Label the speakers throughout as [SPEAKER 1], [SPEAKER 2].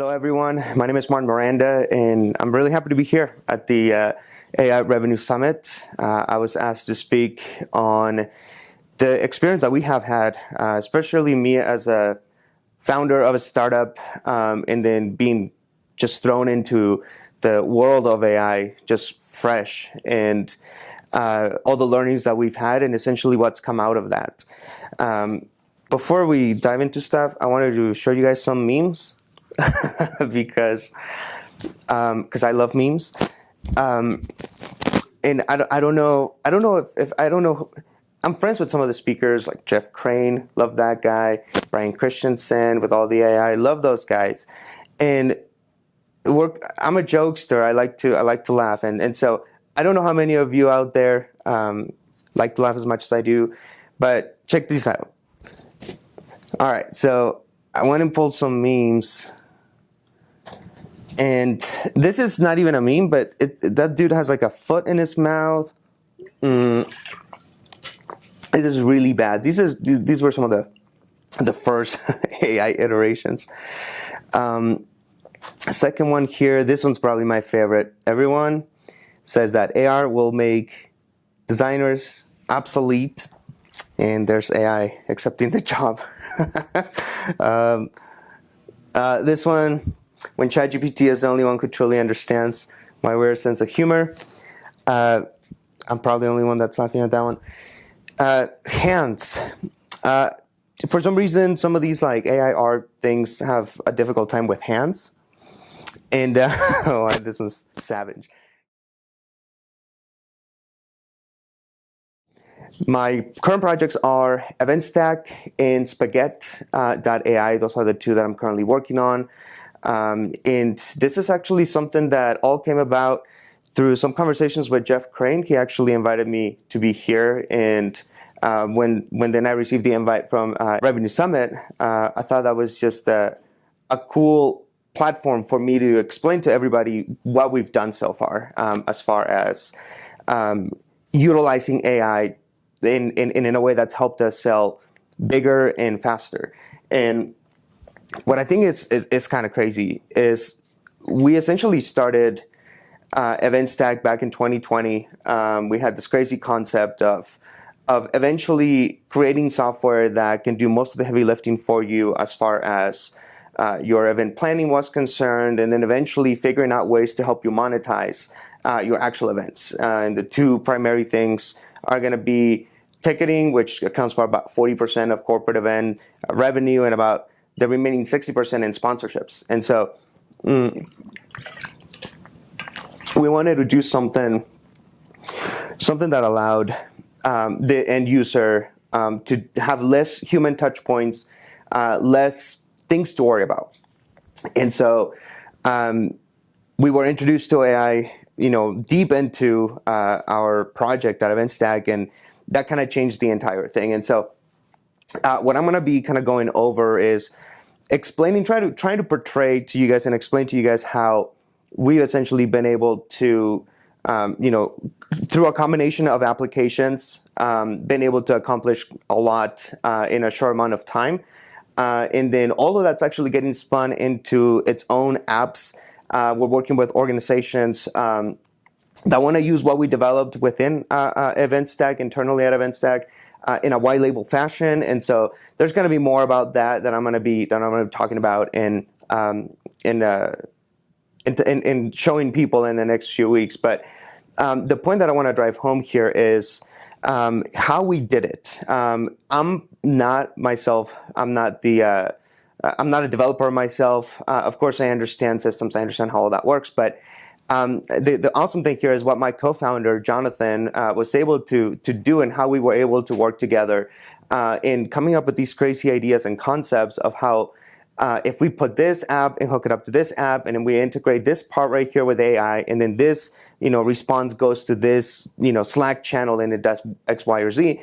[SPEAKER 1] Hello, everyone. My name is Miranda, and I'm really happy to be here at the AI Revenue Summit. I was asked to speak on the experience that we have had, especially me as a founder of a startup, and then being just thrown into the world of AI, just fresh, and all the learnings that we've had, and essentially what's come out of that. Before we dive into stuff, I wanted to show you guys some memes. because I love memes, and I don't know if I'm friends with some of the speakers like Jeff Crane, love that guy, Brian Christensen with all the AI, love those guys, and I'm a jokester. I like to laugh, and so I don't know how many of you out there like to laugh as much as I do, but check this out. All right, so I went and pulled some memes. And this is not even a meme, but that dude has like a foot in his mouth. It is really bad. These were some of the first AI iterations. Second one here, this one's probably my favorite. Everyone says that AR will make designers obsolete, and there's AI accepting the job. This one, when ChatGPT is the only one who truly understands my weird sense of humor. I'm probably the only one that's laughing at that one. Hands. For some reason, some of these like AI art things have a difficult time with hands. And oh, this was savage. My current projects are EventStack and Spaghetti.ai. Those are the two that I'm currently working on. And this is actually something that all came about through some conversations with Jeff Crane. He actually invited me to be here, and when then I received the invite from Revenue Summit, I thought that was just a cool platform for me to explain to everybody what we've done so far as utilizing AI in a way that's helped us sell bigger and faster. And what I think is kind of crazy is we essentially started EventStack back in 2020. We had this crazy concept of eventually creating software that can do most of the heavy lifting for you as far as your event planning was concerned, and then eventually figuring out ways to help you monetize your actual events. And the two primary things are going to be ticketing, which accounts for about 40% of corporate event revenue, and about the remaining 60% in sponsorships. And so we wanted to do something that allowed the end user to have less human touch points, less things to worry about. And so we were introduced to AI, deep into our project at EventStack, and that kind of changed the entire thing. And so what I'm going to be kind of going over is explaining, trying to portray to you guys and explain to you guys how we've essentially been able to, through a combination of applications, been able to accomplish a lot in a short amount of time. And then all of that's actually getting spun into its own apps. We're working with organizations that want to use what we developed within EventStack, internally at EventStack, in a white label fashion. And so there's going to be more about that I'm going to be talking about in showing people in the next few weeks. But the point that I want to drive home here is how we did it. I'm not a developer myself. Of course, I understand systems. I understand how all that works. But the awesome thing here is what my co-founder, Jonathan, was able to do, and how we were able to work together in coming up with these crazy ideas and concepts of how if we put this app and hook it up to this app, and then we integrate this part right here with AI, and then this, response goes to this, Slack channel, and it does X, Y, or Z.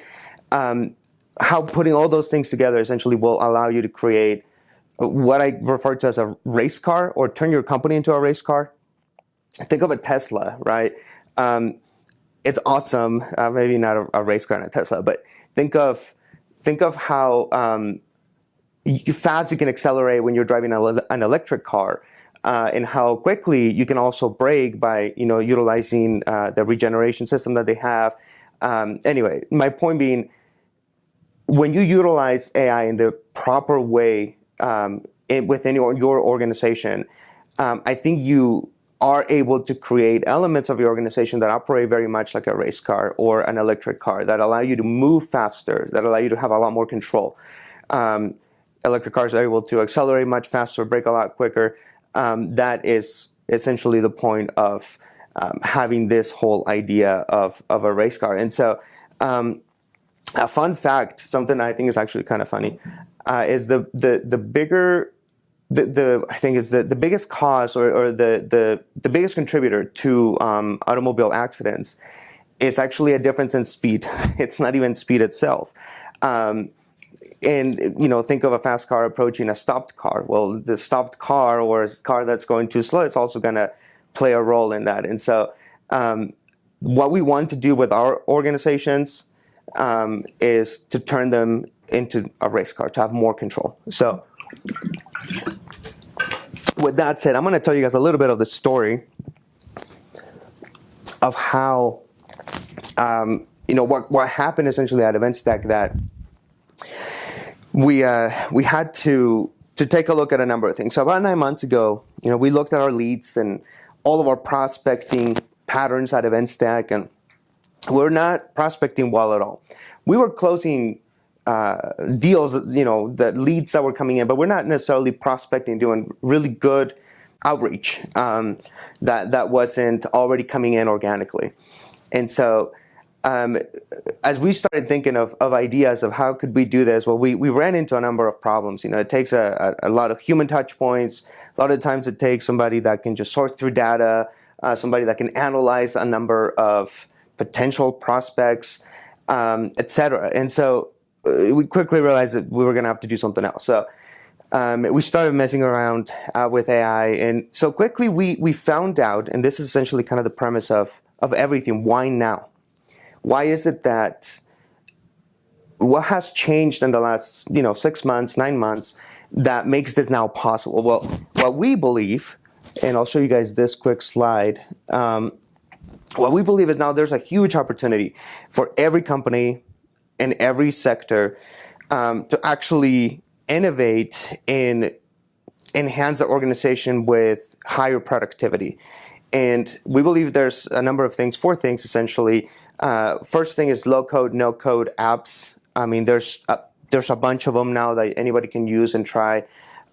[SPEAKER 1] How putting all those things together essentially will allow you to create what I refer to as a race car, or turn your company into a race car. Think of a Tesla, right? It's awesome. Maybe not a race car and a Tesla, but think of how fast you can accelerate when you're driving an electric car. and how quickly you can also break by utilizing the regeneration system that they have. Anyway, my point being, when you utilize AI in the proper way within your organization, I think you are able to create elements of your organization that operate very much like a race car or an electric car, that allow you to move faster, that allow you to have a lot more control. Electric cars are able to accelerate much faster, brake a lot quicker. That is essentially the point of having this whole idea of a race car. And so a fun fact, something I think is actually kind of funny, is the biggest cause or the biggest contributor to automobile accidents is actually a difference in speed. It's not even speed itself. And think of a fast car approaching a stopped car. Well, the stopped car or a car that's going too slow, it's also going to play a role in that. And so what we want to do with our organizations is to turn them into a race car, to have more control. So with that said, I'm going to tell you guys a little bit of the story of how, what happened essentially at EventStack, that we had to take a look at a number of things. So about 9 months ago, we looked at our leads and all of our prospecting patterns at EventStack, and we're not prospecting well at all. We were closing deals, the leads that were coming in, but we're not necessarily prospecting, doing really good outreach that wasn't already coming in organically. And so as we started thinking of ideas of how could we do this, well, we ran into a number of problems. It takes a lot of human touch points. A lot of times it takes somebody that can just sort through data, somebody that can analyze a number of potential prospects, etc. And so we quickly realized that we were going to have to do something else. So we started messing around with AI. And so quickly we found out, and this is essentially kind of the premise of everything, why now? Why is it that, what has changed in the last 6 months, 9 months that makes this now possible? Well, what we believe, and I'll show you guys this quick slide, what we believe is now there's a huge opportunity for every company in every sector to actually innovate and enhance the organization with higher productivity. And we believe there's a number of things, 4 things essentially. First thing is low-code, no-code apps. I mean, there's a bunch of them now that anybody can use and try.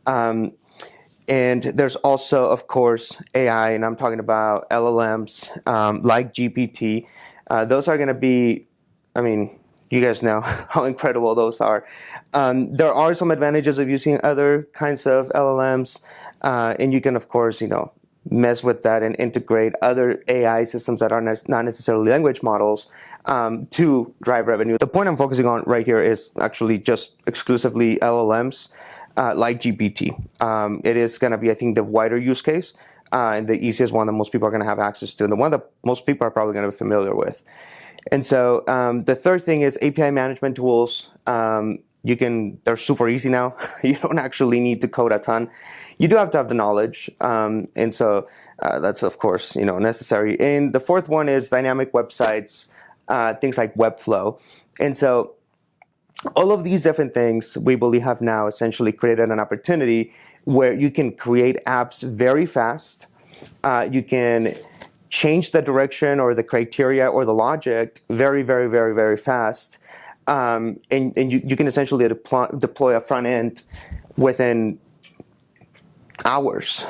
[SPEAKER 1] And there's also, of course, AI, and I'm talking about LLMs like GPT. Those are going to be, you guys know how incredible those are. There are some advantages of using other kinds of LLMs, and you can, of course, mess with that and integrate other AI systems that are not necessarily language models to drive revenue. The point I'm focusing on right here is actually just exclusively LLMs like GPT. It is going to be, I think, the wider use case and the easiest one that most people are going to have access to, and the one that most people are probably going to be familiar with. And so the third thing is API management tools. They're super easy now. You don't actually need to code a ton. You do have to have the knowledge. And so that's, of course, necessary. And the fourth one is dynamic websites, things like Webflow. And so all of these different things we believe have now essentially created an opportunity where you can create apps very fast. You can change the direction or the criteria or the logic very, very, very, very fast. And you can essentially deploy a front end within hours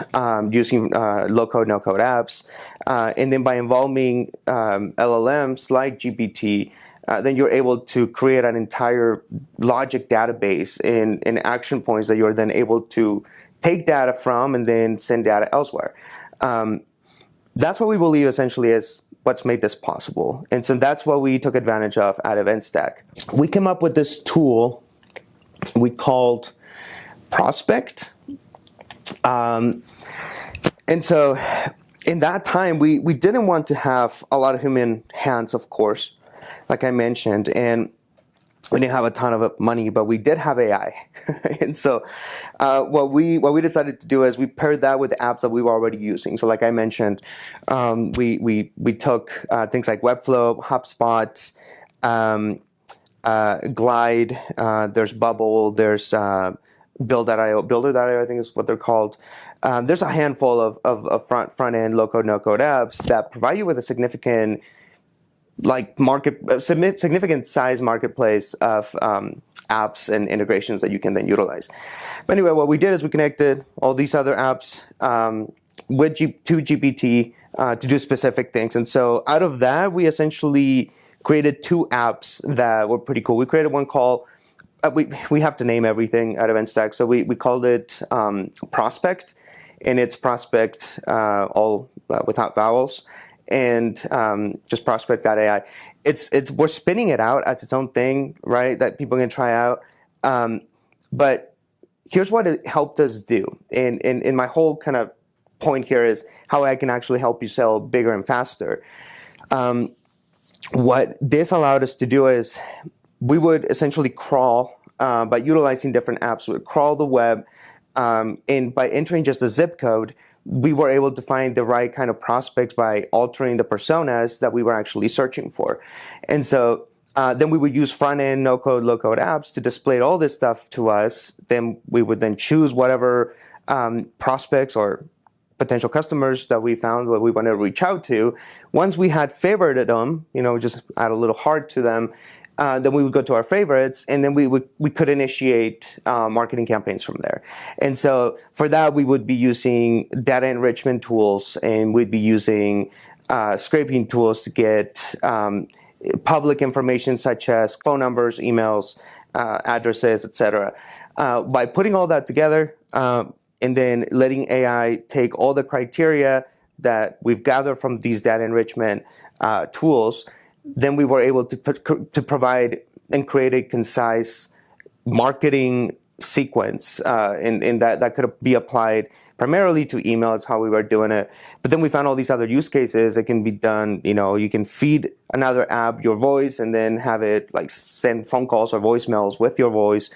[SPEAKER 1] using low-code, no-code apps. And then by involving LLMs like GPT, then you're able to create an entire logic database and action points that you're then able to take data from and then send data elsewhere. That's what we believe essentially is what's made this possible. And so that's what we took advantage of at EventStack. We came up with this tool we called Prospect. And so in that time, we didn't want to have a lot of human hands, of course, like I mentioned. And we didn't have a ton of money, but we did have AI. And so what we decided to do is we paired that with the apps that we were already using. So like I mentioned, we took things like Webflow, HubSpot, Glide, there's Bubble, there's Builder.io, I think is what they're called. There's a handful of front end, low code, no code apps that provide you with a significant significant size marketplace of apps and integrations that you can then utilize. But anyway, what we did is we connected all these other apps with to GPT to do specific things. And so out of that, we essentially created two apps that were pretty cool. We created one called, we have to name everything at EventStack. So we called it Prospect, and it's Prospect all without vowels. And just prospect.ai. We're spinning it out as its own thing, right? That people can try out. But here's what it helped us do. And my whole kind of point here is how I can actually help you sell bigger and faster. What this allowed us to do is we would essentially crawl by utilizing different apps. We would crawl the web, and by entering just a zip code, we were able to find the right kind of prospects by altering the personas that we were actually searching for. And so then we would use front-end, no-code, low-code apps to display all this stuff to us. Then we would then choose whatever prospects or potential customers that we found that we wanted to reach out to. Once we had favorited them, just add a little heart to them, then we would go to our favorites, and then we could initiate marketing campaigns from there. And so for that, we would be using data enrichment tools, and we'd be using scraping tools to get public information such as phone numbers, emails, addresses, etc. By putting all that together and then letting AI take all the criteria that we've gathered from these data enrichment tools, then we were able to provide and create a concise marketing sequence, and that could be applied primarily to email. It's how we were doing it. But then we found all these other use cases. It can be done, you can feed another app your voice and then have it like send phone calls or voicemails with your voice,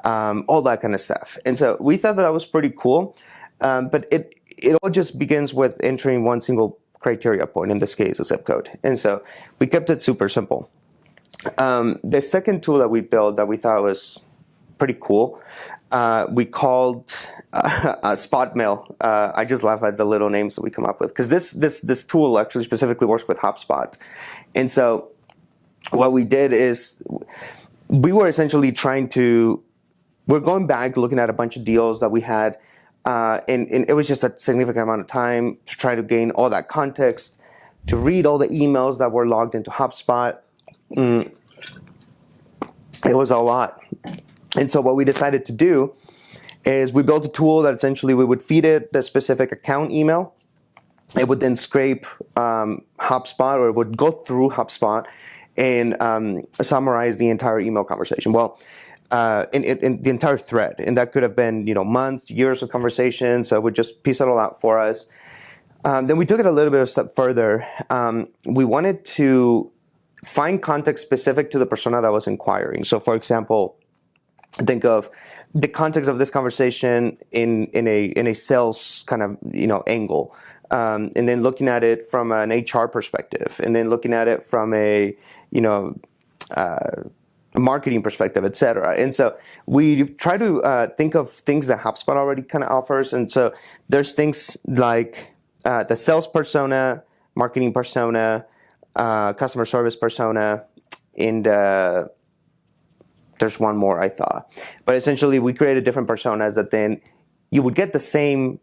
[SPEAKER 1] all that kind of stuff. And so we thought that was pretty cool. But it all just begins with entering one single criteria point, in this case, a zip code. And so we kept it super simple. The second tool that we built that we thought was pretty cool, we called Spot Mail. I just laugh at the little names that we come up with, because this tool actually specifically works with HubSpot. And so what we did is we were essentially we're going back looking at a bunch of deals that we had, and it was just a significant amount of time to try to gain all that context, to read all the emails that were logged into HubSpot. It was a lot. And so what we decided to do is we built a tool that essentially we would feed it the specific account email. It would then scrape HubSpot, or it would go through HubSpot and summarize the entire email conversation. Well, in the entire thread, and that could have been months, years of conversation. So it would just piece it all out for us. Then we took it a little bit of a step further. We wanted to find context specific to the persona that was inquiring. So, for example, think of the context of this conversation in a sales kind of angle, and then looking at it from an HR perspective, and then looking at it from a marketing perspective, etc. And so we try to think of things that HubSpot already kind of offers. And so there's things like the sales persona, marketing persona, customer service persona, and there's one more I thought. But essentially we created different personas that then you would get the same,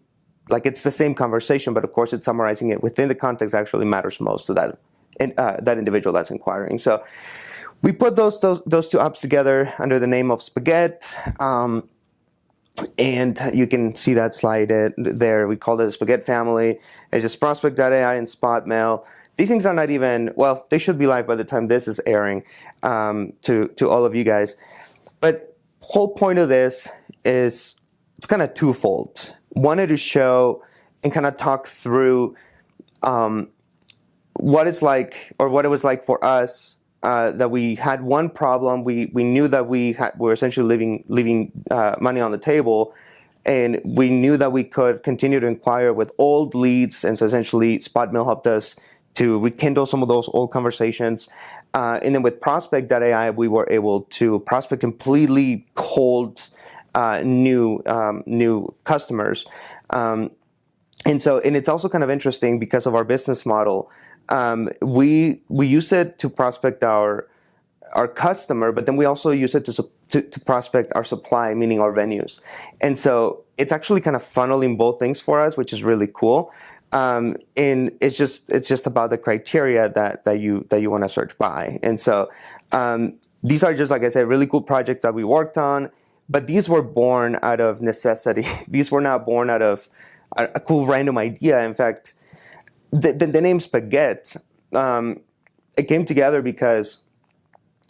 [SPEAKER 1] like it's the same conversation, but of course it's summarizing it within the context that actually matters most to that individual that's inquiring. So we put those two apps together under the name of Spaghetti, and you can see that slide there. We called it the Spaghetti family. It's just Prospect.ai and Spot Mail. These things are not even, well, they should be live by the time this is airing to all of you guys. But whole point of this is it's kind of twofold. Wanted to show and kind of talk through what it's like, or what it was like for us that we had one problem. We knew that we were essentially leaving money on the table, and we knew that we could continue to inquire with old leads. And so essentially SpotMail helped us to rekindle some of those old conversations. And then with prospect.ai, we were able to prospect completely cold new customers. And it's also kind of interesting because of our business model. We use it to prospect our customer, but then we also use it to prospect our supply, meaning our venues. And so it's actually kind of funneling both things for us, which is really cool. And it's just about the criteria that you want to search by. And so these are just, like I said, really cool projects that we worked on, but these were born out of necessity. These were not born out of a cool random idea. In fact, the name Spaghetti, it came together because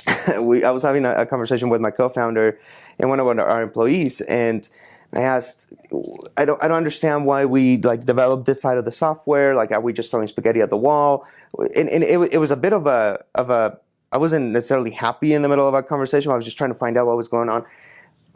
[SPEAKER 1] I was having a conversation with my co-founder and one of our employees, and I asked, I don't understand why we developed this side of the software. Are we just throwing spaghetti at the wall? And it was a bit of a I wasn't necessarily happy in the middle of our conversation. I was just trying to find out what was going on,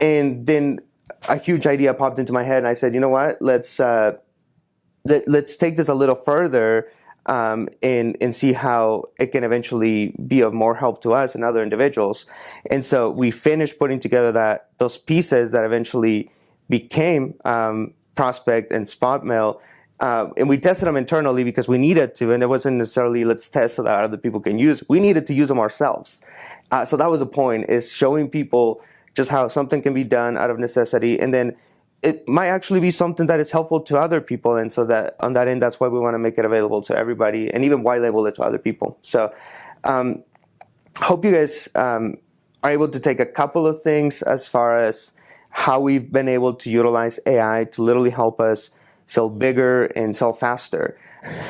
[SPEAKER 1] and then a huge idea popped into my head, and I said, you know what? Let's take this a little further. And see how it can eventually be of more help to us and other individuals. And so we finished putting together those pieces that eventually became Prospect and SpotMail. And we tested them internally because we needed to, and it wasn't necessarily let's test so that other people can use. We needed to use them ourselves. So that was the point, is showing people just how something can be done out of necessity, and then it might actually be something that is helpful to other people. And so that on that end, that's why we want to make it available to everybody and even white label it to other people. So hope you guys are able to take a couple of things as far as how we've been able to utilize AI to literally help us sell bigger and sell faster.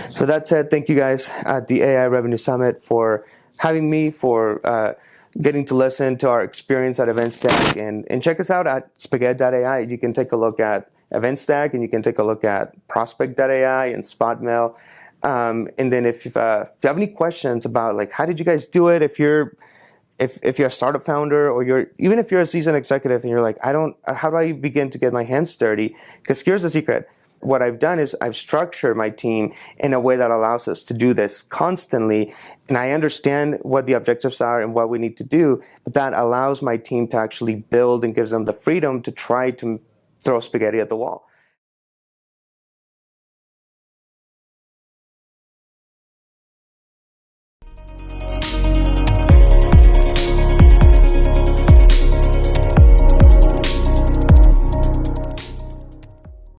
[SPEAKER 1] So that said, thank you guys at the AI Revenue Summit for having me, for getting to listen to our experience at EventStack, and check us out at spaghetti.ai. You can take a look at EventStack, and you can take a look at prospect.ai and SpotMail. And then if you have any questions about how did you guys do it, if you're a startup founder, or even if you're a seasoned executive and you're how do I begin to get my hands dirty? Because here's the secret. What I've done is I've structured my team in a way that allows us to do this constantly. And I understand what the objectives are and what we need to do, but that allows my team to actually build and gives them the freedom to try to throw spaghetti at the wall.